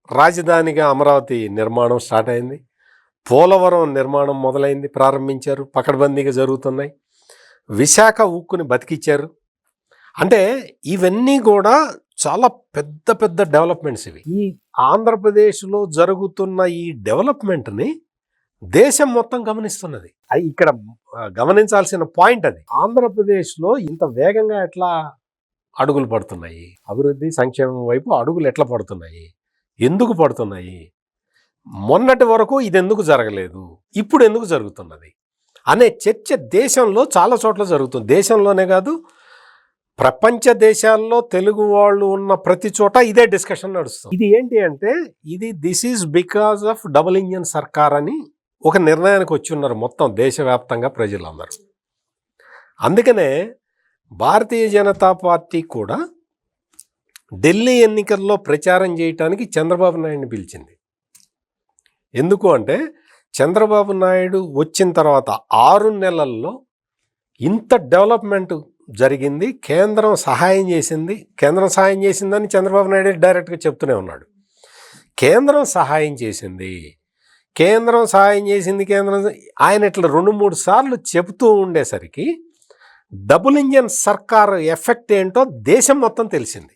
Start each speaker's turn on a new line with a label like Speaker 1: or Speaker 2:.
Speaker 1: రాజధానిగా అమరావతి నిర్మాణం స్టార్ట్ అయింది. పోలవరం నిర్మాణం మొదలైంది, ప్రారంభించారు, పకడ్బందీగా జరుగుతున్నాయి. విశాఖ ఉక్కుని బతికిచ్చారు. అంటే ఇవన్నీ కూడా చాలా పెద్ద పెద్ద డెవలప్మెంట్స్ ఇవి. ఈ ఆంధ్రప్రదేశ్లో జరుగుతున్న ఈ డెవలప్మెంట్ని దేశం మొత్తం గమనిస్తున్నది. ఇక్కడ గమనించాల్సిన పాయింట్ అది. ఆంధ్రప్రదేశ్లో ఇంత వేగంగా ఎట్లా అడుగులు పడుతున్నాయి, అభివృద్ధి సంక్షేమం వైపు అడుగులు ఎట్లా పడుతున్నాయి, ఎందుకు పడుతున్నాయి, మొన్నటి వరకు ఇది ఎందుకు జరగలేదు, ఇప్పుడు ఎందుకు జరుగుతున్నది అనే చర్చ దేశంలో చాలా చోట్ల జరుగుతుంది. దేశంలోనే కాదు, ప్రపంచ దేశాల్లో తెలుగు వాళ్ళు ఉన్న ప్రతి చోట ఇదే డిస్కషన్ నడుస్తుంది. ఇది ఏంటి అంటే this is because of double engine సర్కార్ అని ఒక నిర్ణయానికి వచ్చి ఉన్నారు మొత్తం దేశవ్యాప్తంగా ప్రజలందరూ. అందుకనే భారతీయ జనతా పార్టీ కూడా ఢిల్లీ ఎన్నికల్లో ప్రచారం చేయటానికి చంద్రబాబు నాయుడిని పిలిచింది. ఎందుకు అంటే చంద్రబాబు నాయుడు వచ్చిన తర్వాత 6 నెలల్లో ఇంత డెవలప్మెంట్ జరిగింది, కేంద్రం సహాయం చేసింది. కేంద్రం సహాయం చేసిందని చంద్రబాబు నాయుడు డైరెక్ట్గా చెప్తూనే ఉన్నాడు. కేంద్రం సహాయం చేసింది, కేంద్రం సహాయం చేసింది, ఆయన ఇట్లా 2-3 సార్లు చెబుతూ ఉండేసరికి డబుల్ ఇంజన్ సర్కార్ ఎఫెక్ట్ ఏంటో దేశం మొత్తం తెలిసింది.